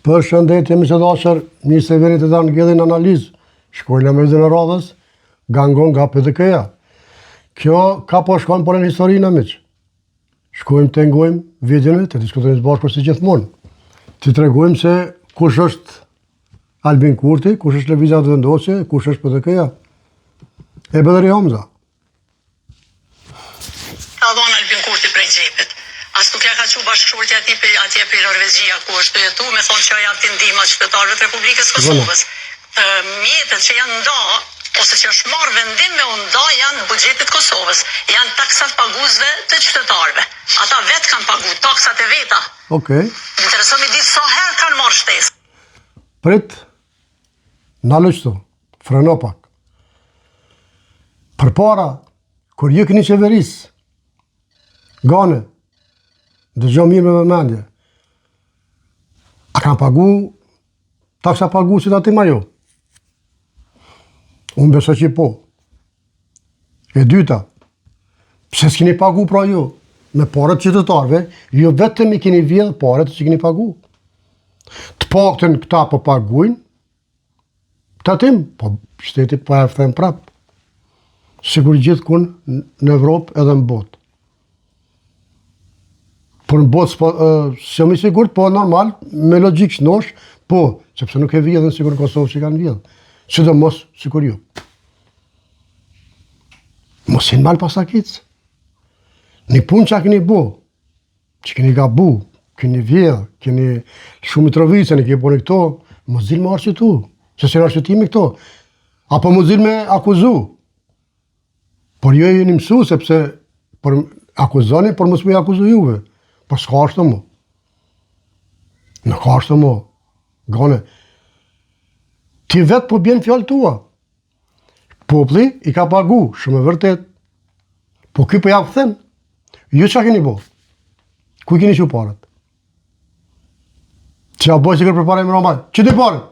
Për shëndetje me që dashër, një se venit të danë gjedhin analizë, shkojnë me vizën e radhës, gangon nga PDK-ja. Kjo ka po shkojnë për në historinë në miqë. Shkojmë të ngojmë videone, të diskutojmë së bashkë për si gjithmonë. Të tregojmë se kush është Albin Kurti, kush është Lëvizja të vendosje, kush është PDK-ja. E Bedri Hamza. Ka dhonë Albin Kurti prej xhepit. As nuk ja ka që bashkëshortja atje për Norvegjia, ku është jetu, me thonë që ja të ndihma qytetarëve të Republikës Kosovës. Mjetët që janë nda, ose që është marrë vendim me nda, janë buxhetit Kosovës. Janë taksat paguzve të qytetarëve. Ata vetë kanë pagu, taksat e veta. Okej. Intereson me ditë sa herë kanë marrë shtesë. Prit, në lështu, freno pak. Për para, kur ju këni qeverisë, gane, dëgjo mirë me vëmendje. A kanë pagu, taksa pagu si të atim ajo? Unë beso që po. E dyta, pse s'kini pagu pra ju? Me paret qytetarve, ju vetëm i kini vjedhë paret që kini pagu. Të paktën këta po paguin, të atim, po shteti po e fthem prap. Sigur gjithë kun në Evropë edhe në botë. Por në botë, se më sigur, po normal, me logikë shnosh, po, sepse nuk e vjedhën sigur në Kosovë që kanë vjedhë. Sidomos, sigur ju. Mos i në malë pasakitës. Një punë që a keni bo, që keni gabu, keni vjedhë, keni shumë i trovicën, e keni poni këto, mos zilë me arshitu, se se në arshitimi këto. Apo mos zilë me akuzu. Por jo e një mësu, sepse akuzoni, por mos me akuzu juve. Por s'ka është të mu. Në ka është të mu. Gane. Ti vetë po bjenë fjallë tua. Popli i ka pagu, shumë e vërtet. Po ky po ja këthen. Ju që keni bo? Ku keni që parët? Që ja boj që kërë për pare më rëmbaj? Që të parët?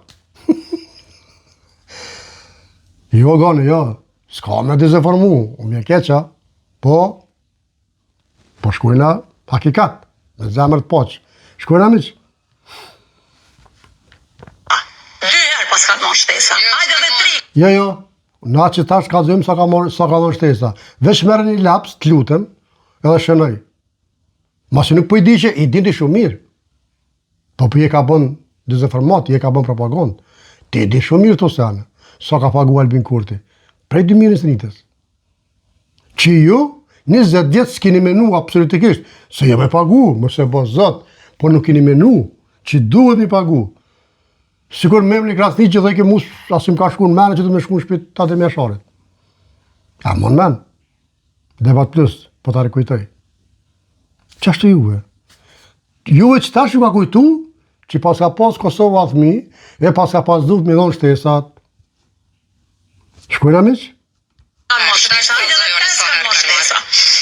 Jo, gane, jo. S'ka me dezinformu. Unë mje keqa. Po shkujna hakikat, me zemër të poqë. Shkojnë amiq? 2 herë pas kanë marrë shtesa. Hajde dhe 3. Jo. Na që tash ka zëmë sa ka marrë shtesa. Vesh merë një laps, të lutem, edhe shënoj. Masi nuk po i di që i dindi shumë mirë. Po je ka bën dezinformat, je ka bën propagandë. Ti di shumë mirë të sene. Sa ka pagu Albin Kurti. Prej 2021. Që ju, 20 vjetë s'kini menu absolutikisht, se jeme pagu, mëse bo zot, por nuk kini menu, që duhet mi pagu. Sikur me një krasni që dhe ke mus, asim ka shku në mene që të me shku në shpit të atë me sharit. A mon men, debat plus, po të rekujtoj. Qashtu juve? Juve që tash ju ka kujtu, që pas ka pas Kosovë athmi, e pas ka pas duhet me dhonë shtesat. Shkojnë amiq?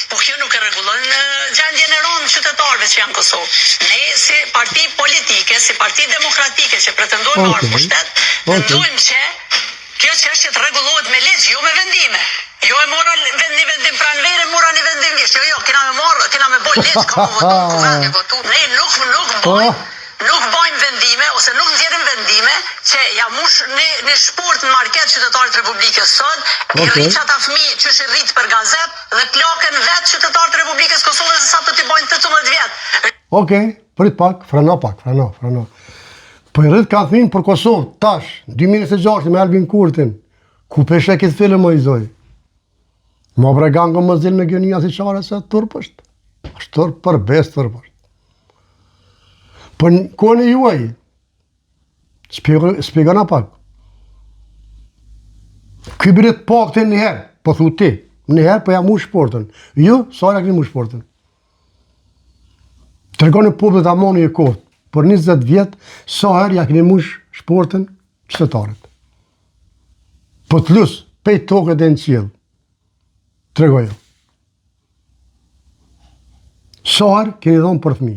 Po kjo nuk e rregullon gjendjen e rëndë qytetarëve që janë në Kosovë. Ne si parti politike, si parti demokratike që pretendojmë marrë pushtet, mendojmë që kjo çështje të rregullohet me ligj, jo me vendime. Jo e mora një vendim pranvere, mora një vendim lisht. Jo, kena me boj ligj, ka me votu. Ne nuk bajmë vendime, ose nuk nxjerrim vendime, që ja mush në shport në market qytetarit Republikës sot, i rrit që ata fëmijë që është i rrit për gazet, dhe plakën vetë qytetarit Republikës Kosovës sa të t'i bajnë 18 vjetë. Okej, prit pak, freno. Po i rrit ka fëmijë për Kosovë, tash, 2026 me Albin Kurtin, ku peshe këtë film o i zoj. Ma bregango më zilë me gjonia si qare se turp është. është turp për bes turp është. Për në kone juaj, spjegona pak. Ky biret pak të njëherë, po thu ti, njëherë po ja mu shportën. Ju, sa ja këni mu shportën. Të regoni publit amoni e kohët, për 20 vjetë, sa herë ja këni mu shportën qytetarit. Po të lusë, pej tokët e në qilë. Të regojo. Sa herë këni dhonë për thmi.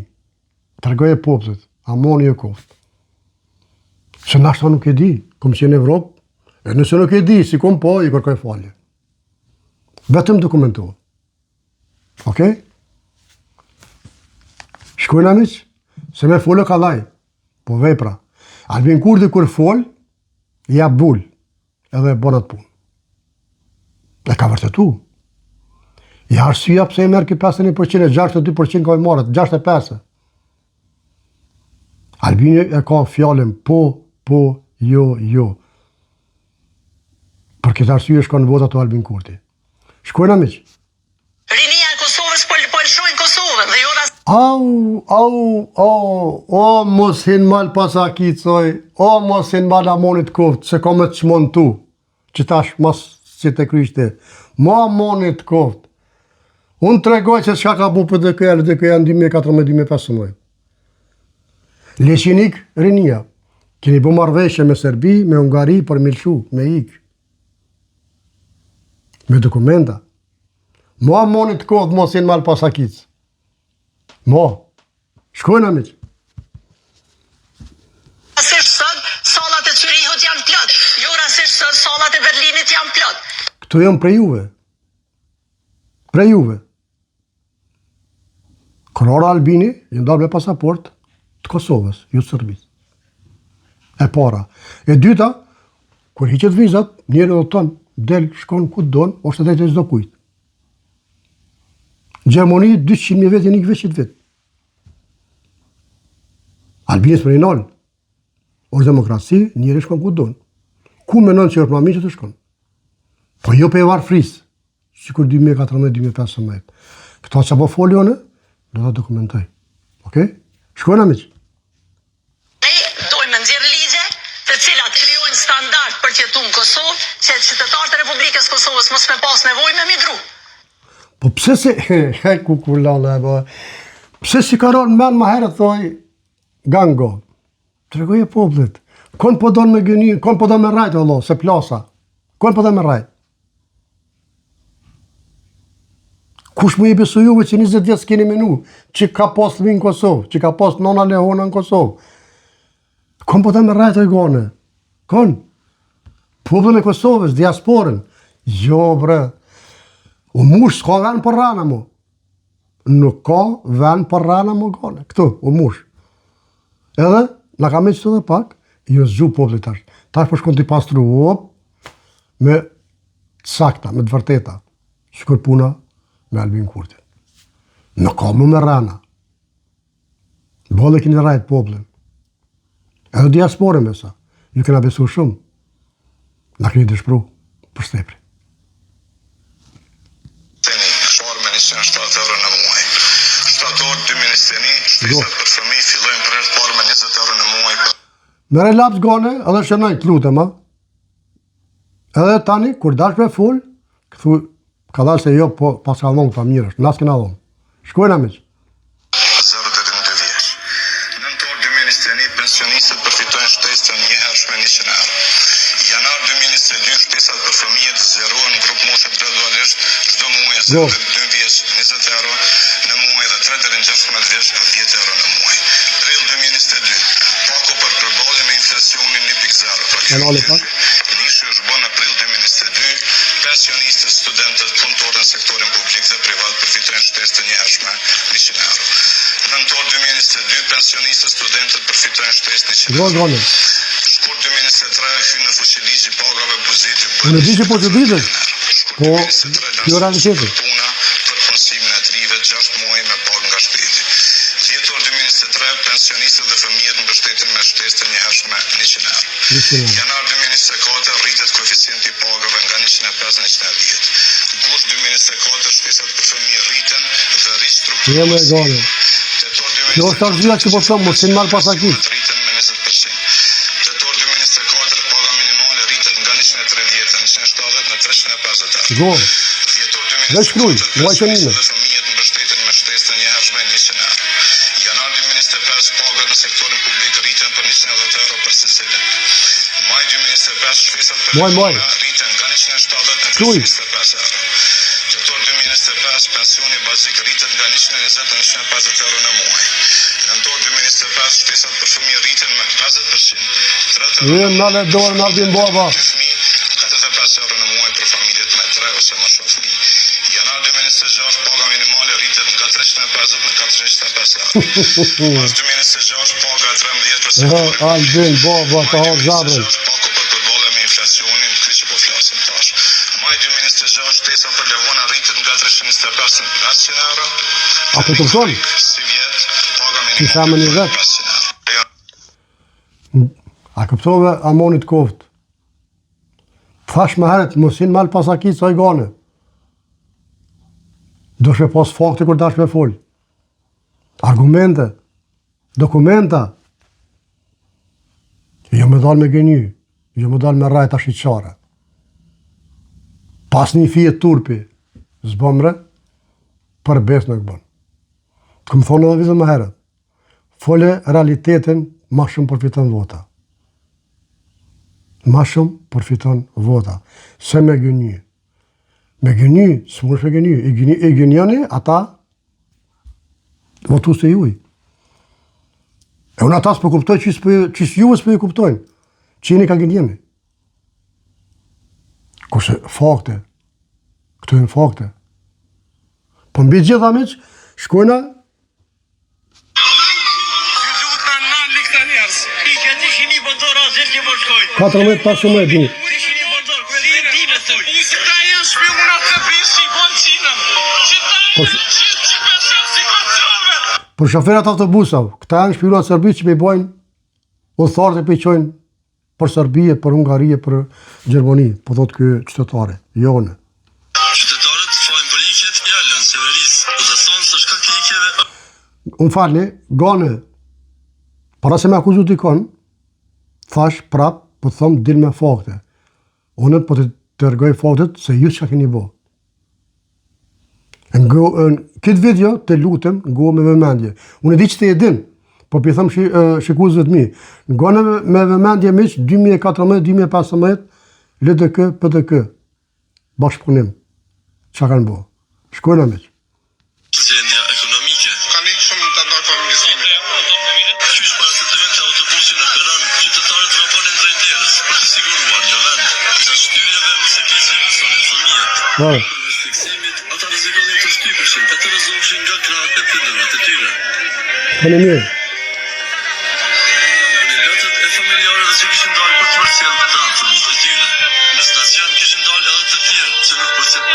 Të regoje popët, amoni e kohët. Se nashta nuk e di, kom që në Evropë, e nëse nuk e di, si kom po, i kërkoj falje. Vetëm dokumentohet. Okej? Shkojnë amiq, se me folë ka laj, po vepra. Albin Kurti kur fol, ja bul, edhe bonat punë. E ka vërtetu. Ja arsyeja pse e merr ki 51%, 62% ka i marrët, 65%. Albini e ka fjalën po, jo. Për këtë arsye shkon vota të Albin Kurti. Shkojnë miq. Rinia e Kosovës po lëshojnë Kosovën dhe jo O, mos hin mal pasakicoj, o, mos hin mal amonit koft, se ka me të shmon tu, që tash mas që të kryshte. Ma amonit koft. Unë të regoj që shka ka bu për DK-ja në 2014-2015. Leqinik rinia, keni bu marveshje me Serbi, me Ungari, për milshu, me ik. Me dokumenta. Ma amonit koft, mos hin mal pasakic. Ma. Shkojnë amiq. Rasisht sot, sallat e Zyrihut janë plot. Jo rasisht sot, sallat e Berlinit janë plot. Këto janë prej juve. Prej juve. Krora Albini, i ndalë me pasaport të Kosovës, ju të Serbisë. E para. E dyta, kur hiqet vizat, njëri do tonë, del, shkon ku donë, është të drejtë çdo kujt. Gjermoni 200.000 vetë, një 200 vetë. Albinës për i nalë. Është demokraci, njëri shkon ku donë. Ku menon që është ma mirë që të shkon? Po jo pe varë frisë, si kur 2014-2015. Këta që po folione, do të dokumentoj. Okej? Shkojnë amiq. Ne dojmë nxjerr ligje të cilat krijojnë standard për të jetuar në Kosovë, që qytetarët e Republikës Kosovës mos me pas nevojë me migru. Po pse si, kukulala, pse si ka ronë men ma herë, thoi, gango. Tregoje poplit. Kon po donë me gënin, kon po donë me rajt, Allah, se plasa. Kon po donë me rajt. Kush më i besu juve që 20 vjetë s'keni menu, që ka pas të vinë në Kosovë, që ka pas nona Lehona në Kosovë. Kon po donë me rajt e gane. Kon. Popullin e Kosovës, diasporën. Jo, bre. U mush s'ka ven për rana mu. Nuk ka ven për rana mu gane. Këtu, u mush. Edhe, na ka me qëtë dhe pak, jo zgju popullit tash. Tash për shkon t'i pastru me sakta, me të vërteta. Shkur puna me Albin Kurti. Nuk ka mu me rana. Bëllë keni rajt popullin. Edhe diasporën me sa. Ju kena besu shumë. Na keni dëshpru për stepri. Me relaps gane, edhe shënaj, të lutem, a? Edhe tani, kur dash me full, këthu, ka dalë se jo, po pas ka dhonë këta mirësh, nas kena dhonë. Shkojnë amiq. 0 deri në 2 vjeç. Nëntor 2021, pensionistët përfitojnë shtesën njëhershme 100 euro. Janar 2022, shtesat për fëmijët zjerohen në grup moshë gradualisht çdo muaj 0 deri në 2 vjeç 20 euro në muaj dhe 3 deri në 16 vjeç 10 euro në muaj. Prill 2022, pako për përballje me inflacionin 1.0. Nishi është bën në prill 2022, pensionistët, studentët, punëtorët në sektorin publik dhe privat përfitojnë shtesë të njëhershme 100 euro. Nëntor 2022, pensionistët, studentët përfitojnë shtesë 100 euro. Shkurt 2023, hyn në fuqi ligji pagave buzeti Në di që po të ditës, po kjo realiteti. Puna për punësimin e trive 6 muaj me pagë nga shteti. Dhjetor 2023, pensionistët dhe fëmijët mbështeten me shtesë të njëhershme 100 euro. Janar 2024, rritet koeficienti i pagave nga 105 në 110. Gusht 2024, shtesat për fëmijë rriten dhe ristrukturimi. Kjo është arsyeja që po them, mos sin marr pasakit. Rriten me 20%. Tetor 2024, paga minimale rritet nga 130 në 170 në 350 euro. Go. Dhjetor Dhe shkruaj, 2024, muaj qenime. dhe fëmijët mbështeten me shtesë të njëhershme 100 euro. Janar 2025, pagat në sektorin publik rriten për 110 euro për secilin. Maj 2025, shtesat për fëmijë rriten nga 170 në 325 euro. Tetor 2025, pensioni bazik rritet nga 120 në 150 euro në muaj. Nëntor 2025, shtesat për fëmijë rriten me 50%. Nale dorë në Albin baba. 45 euro në muaj për familjet me 3 ose më shumë fëmijë. Janar 2026, paga minimale rritet nga 350 në 425 Pas 2026 paga 13%. Albin, bo, të horë zabrën. Paku për përballje me inflacionin, këtë që po flasim tash. Maj 2026 shtesa për levona rritet nga 325 në 500 euro. A po të pëton? Si vjet, paga Ti thamë një vetë. 500 euro. A këptove Amonit Koft. Thash më herët, mosin mal pasakit sa i gane. Do shme pas fakte kur dash me fol. Argumente, dokumenta. Jo me dal me gëny, jo me dal me rajta shqyqare. Pas një fije turpi, zbëmre, për bes në këbën. Të këmë thonë edhe vizën më herët. Fole realitetin, ma shumë përfiton vota. Ma shumë përfiton vota. Se me gëny. Me gëny, së mërë shme gëny. I gënyoni, ata votu se juj. E unë ata s'po kuptoj qësë juve s'po ju kuptojnë. Qeni ka gënjeni. Kurse fakte, këtu e në fakte. Po mbi gjitha miq, shkojna. Ju duhet na nalli këta njerëz. I ke ti shini bondor azet që po shkojnë. 14-15 dini. Ti shini bondor, ku e di time të thuj. Këta janë shpionat të bisi bonçinën. Që pesë situacione. Për shoferat autobusav, këta janë shpionat serbi që me bojnë udhëtarët e pëjqojnë për Serbije, për Hungarije, për Gjermani, po thot ky qytetare, jone. Qytetarët fajnë për liqet i Alën Severis, dhe thonë se shka klikjeve... Unë falni, gane, para se me akuzu dikon, thash prap, po të thëmë dil me fakte. Unë po të tërgoj faktet se ju që keni bo. Në këtë video të lutem, ngo me vëmendje. Unë e di që të edin, po për i thëmë shikuzëve të mi. Nga me vëmendje miq, 2014-2015, LDK, PDK, bashkëpunim. Qa kanë bo? Shkojnë miq. Gjendja ekonomike. Ka një shumë të ndaj familjesime. Qysh para se të vend të autobusin në peron, qytetarët vraponin drejt derës, për të siguruar një vend. Gjatë shtyrjeve mos e keqe personin fëmijët. Përveç fiksimit, ata rrezikonin të shtypeshin, e të rrezofshin nga krahët e prindërve të tyre. Kënë mirë. Që kishin dalë për të përcjell pranë fëmijët e tyre. Në stacion kishin dalë edhe të tjerë që nuk përcjell.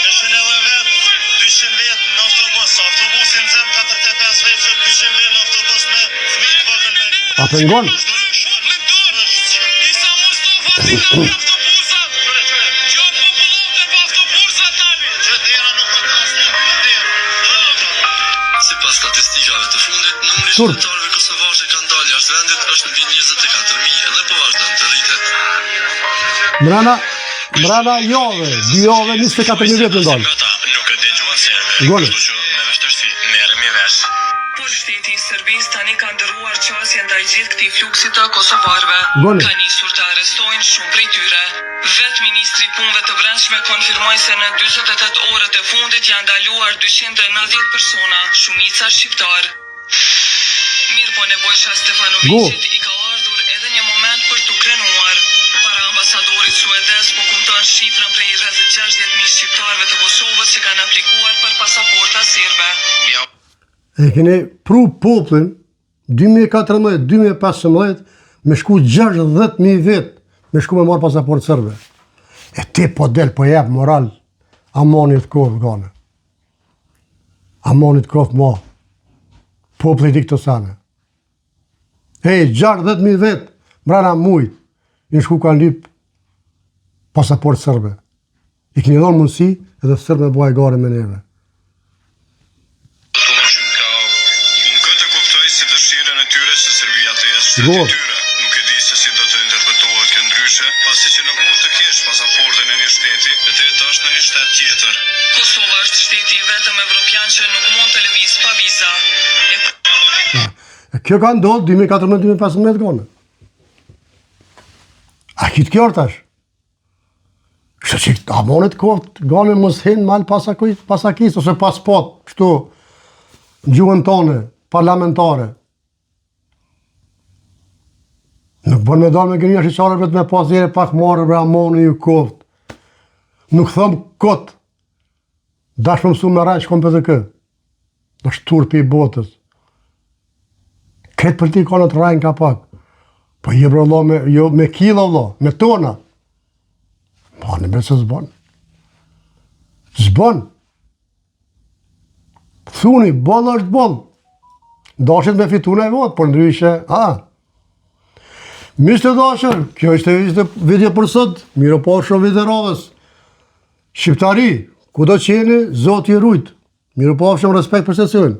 Kishin edhe vetë 200 letë në autobus. Autobusin nxem 45 letë që 200 letë në autobus me fëmijë të vogël me. A pengon? Isa Mustafa ti në autobusat. Jo popullon të autobusat tani. Që dera nuk ka asnjë derë. Sipas statistikave të fundit, numri i qytetarëve kosovar që kanë dalë jashtë vendit është mbi 24.000 dhe po vazhdon të rritet. Mrana jove, 2 jove, 24.000 vjetë në dalë. Nuk e dëgjuan serve. Gole. Kështu që me vështirësi merremi vesh. Por shteti i Serbisë tani ka ndërruar qasje ndaj gjithë këtij fluksi të kosovarëve. Gole. Ka nisur të arrestojnë shumë prej tyre. Vetë ministri i punëve të brendshme konfirmoi se në 48 orët e fundit janë ndaluar 290 persona, shumica shqiptar. Mirë po nevojsha Stefanovićit i ka ardhur edhe një moment për t'u krenuar. Para ambasadorit suedez po kumton shifrën prej rreth 60.000 shqiptarëve të Kosovës që kanë aplikuar për pasaporta serbe. E keni pru poplin 2014-2015 me shku 60.000 vetë me shku me marë pasaport sërbe. E ti po del po jep moral Amonit Koft gane. Amonit Koft ma. Popli di këto sane. 60.000 vetë mrena mujt i në shku kanë lyp pasaport sërbe. I keni dhonë mundësi edhe sërbe me bua e gare me neve. Unë këtë kuptoj si dëshirën e tyre se Serbia të jesë shteti Go. tyre. Nuk e di se si do të interpretohet kjo ndryshe, pasi që nuk mund të kesh pasaportën e një shteti e të jetosh në një shtet tjetër. Kosova është shteti i vetëm evropian që nuk mund të lëviz pa viza. E kjo ka ndodhë 2014-2015 gane. A kitë kjo tash? Kështë që Amonit Koft gane mos hinë mal pasakis ose paspot, kështu, gjuhën tone, parlamentare. Nuk bën me dalë me gënja shqyqare vetë me pas dhere pak marrë bre Amonit ju Koft. Nuk thëmë kot Dash më mësu me rajnë shkom PDK. është turpi i botës. Këtë politikanët rajnë ka pak. Po je bro Allah me kila Allah, me tona. Ma në bërë se zbon. Zbon. Thuni, boll është boll. Dashit me fituna e votë, por ndryshe, Misë të dashër, kjo ishte video për sot, miro po shumë video radhës. Shqiptari, ku do qeni, Zoti i rujt. Miro po shumë respekt për sesionin.